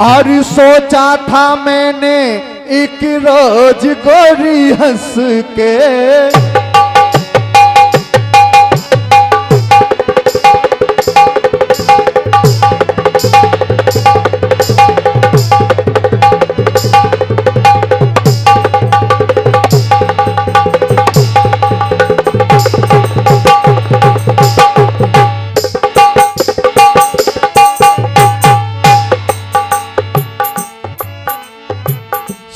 और सोचा था मैंने एक रोज गोरी हंस के,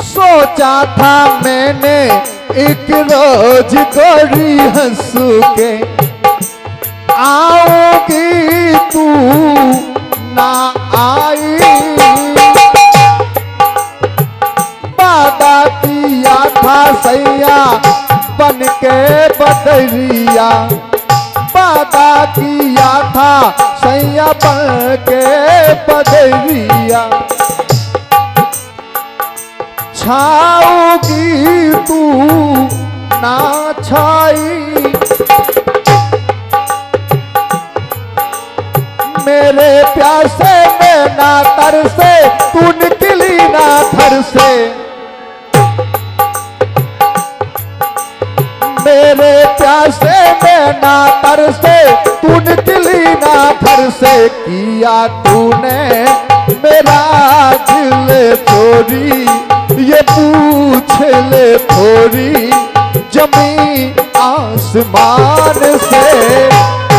सोचा था मैंने एक रोज गोरी हंस के, आओगी तू ना आई, वादा किया था सैया बन के बदरिया, वादा किया था सैया बन के बदरिया, छाओगी तू ना छाई, मेरे प्यासे में ना तरसे, तू निकली ना घर से, मेरे प्यासे में ना तरसे, तू निकली ना घर से, किया तूने मेरा दिल चोरी, ये पूछ ले थोड़ी जमी आसमान से,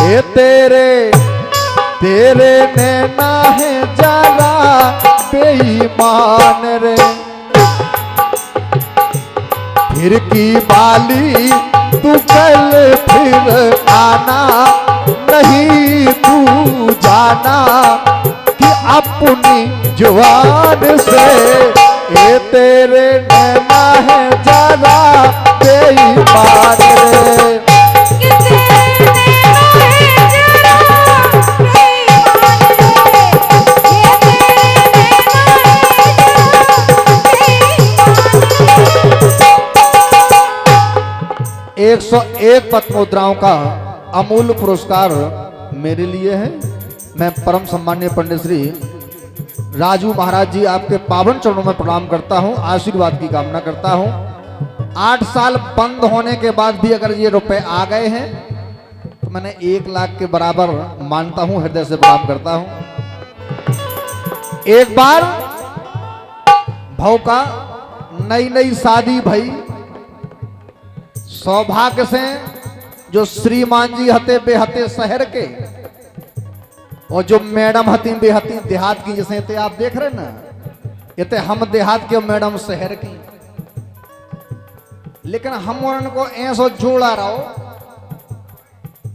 ये तेरे नैना है जरा बेईमान रे, फिर की बाली तू कल फिर आना, नहीं तू जाना कि अपनी जुबान से, ये तेरे नैना है जरा बेईमान रे, एक 101 पद्ममुद्राओं का अमूल्य पुरस्कार मेरे लिए है। मैं परम सम्माननीय पंडित श्री राजू महाराज जी आपके पावन चरणों में प्रणाम करता हूं, आशीर्वाद की कामना करता हूं। 8 साल बंद होने के बाद भी अगर ये रुपए आ गए हैं तो मैंने 1 लाख के बराबर मानता हूं, हृदय से प्रणाम करता हूं। एक बार भाव का नई शादी भई, सौभाग्य से जो श्रीमान जी हते बेहते शहर के, और जो मैडम हती बेहती देहात की, जैसे ते आप देख रहे ना, ये ते हम देहात के मैडम शहर की, लेकिन हम उनको ऐसा जोड़ा रहो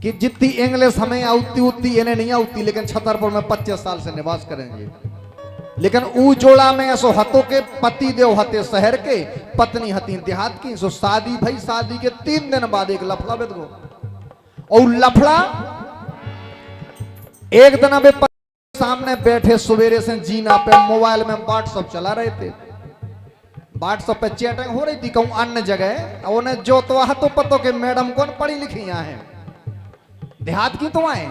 कि जितनी इंग्लिश हमें आती उतनी इन्हें नहीं आती, लेकिन छतरपुर में 25 साल से निवास करेंगे। लेकिन ऊ जोड़ा में ऐसो हतो के पति देव हते शहर के, पत्नी हती देहात की। सो शादी भाई, शादी के 3 दिन बाद एक लफड़ा बेद गो, और लफड़ा एक दिन अबे सामने बैठे सवेरे से जीना पे मोबाइल में व्हाट्सएप चला रहे थे, व्हाट्सएप पे चैटिंग हो रही थी कहूं अन्य जगह, उन्हें जो तो वह तो पतो के मैडम कौन पढ़ी लिखी यहाँ है, देहात की तो आए,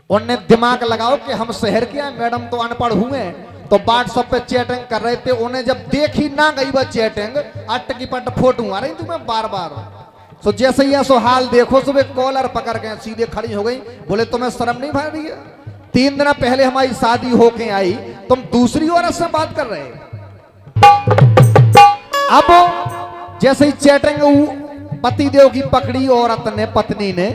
उन्हें दिमाग लगाओ कि हम शहर के हैं, मैडम तो अनपढ़ हुए, तो व्हाट्सएप पे चैटिंग कर रहे थे। उन्हें जब देखी ना गई वह चैटिंग, अट की पट फोटो आ रही तुम्हें बार बार। सो जैसे ही ऐसो हाल देखो, सुबह कॉलर पकड़ के सीधे खड़ी हो गई, बोले तुम्हें शर्म नहीं भर रही है? 3 दिन पहले हमारी शादी होके आई, तुम दूसरी औरत से बात कर रहे। अब जैसे ही चैटिंग पति देव की पकड़ी औरत ने, पत्नी ने,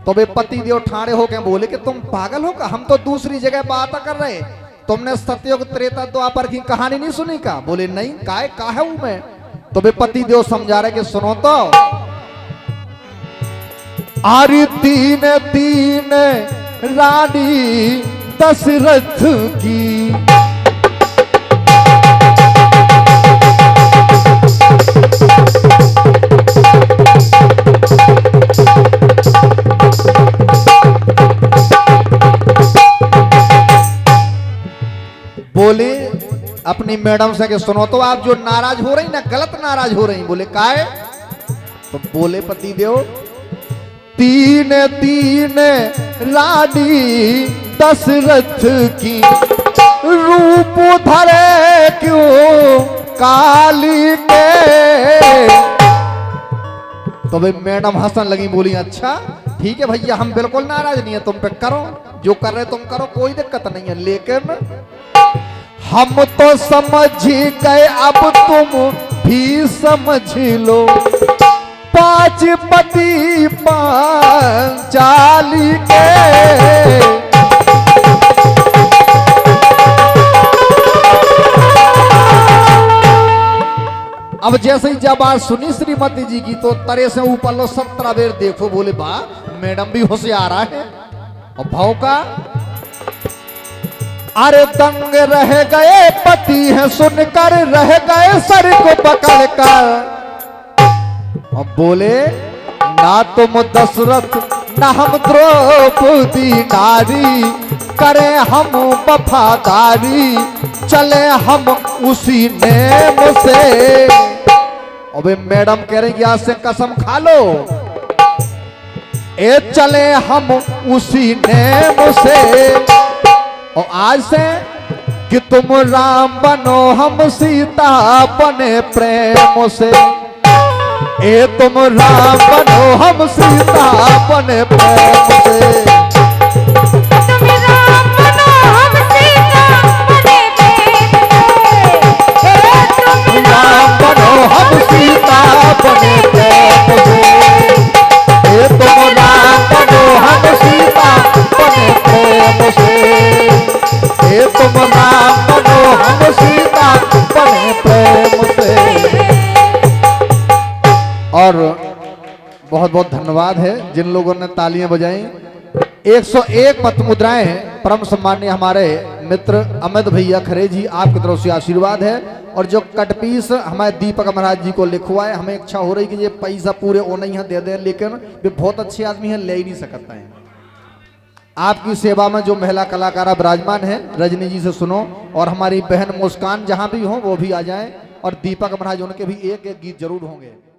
तो वे पति देव ठाड़े होके बोले कि तुम पागल हो का, हम तो दूसरी जगह बात कर रहे, तुमने सतयुग त्रेता द्वापर की कहानी नहीं सुनी का? बोले नहीं, काहे हूं मैं? तो वे पति देव समझा रहे कि सुनो तो, आरी 3 रानी दशरथ की, बोले अपनी मैडम से कि सुनो तो, आप जो नाराज हो रही ना, गलत नाराज हो रही। बोले काहे? तो बोले पति देव तीन तीन लाडी दशरथ की, रूप धरे क्यों काली के। तो भाई मैडम हंसन लगी, बोली अच्छा ठीक है भैया, हम बिल्कुल नाराज नहीं है, तुम पे करो जो कर रहे तुम करो, कोई दिक्कत नहीं है, लेकिन हम तो समझ गए, अब तुम भी समझ लो, पांच पति पांचाली के। अब जैसे ही जब बात सुनी श्रीमती जी की तो तरे से ऊपर लो 17 बेर देखो, बोले बा मैडम भी होशियार है। और भाव का अरे दंग रह गए पति है सुनकर, रह गए सर को पकड़ कर। और बोले ना तुम दशरथ ना हम द्रौपदी नारी, करें हम वफादारी, चले हम उसी नेम से। अबे मैडम कह रही आज से कसम खा लो, ए चले हम उसी नेम से। और आज से कि तुम राम बनो हम सीता बने प्रेम से, ए तुम राम बनो हम सीता बने प्रेम से। हम सीता बने प्रेम से, हे तुम राम बनो हम सीता बने प्रेम से, हे तुम राम बनो हम सीता बने प्रेम से। और बहुत बहुत धन्यवाद है जिन लोगों ने तालियां बजाई। 101 पथ मुद्राएं परम सम्मानीय हमारे मित्र अमित भैया खरे जी, आपकी तरफ से आशीर्वाद है। और जो कटपीस हमारे दीपक महाराज जी को लिखवा है, हमें इच्छा हो रही कि ये पैसा पूरे ओने ही दे दें, लेकिन वे बहुत अच्छे आदमी हैं, ले ही नहीं सकते हैं। आपकी सेवा में जो महिला कलाकार विराजमान है, रजनी जी से सुनो, और हमारी बहन मुस्कान जहां भी हो वो भी आ जाएं, और दीपक महाराज उनके भी एक एक गीत जरूर होंगे।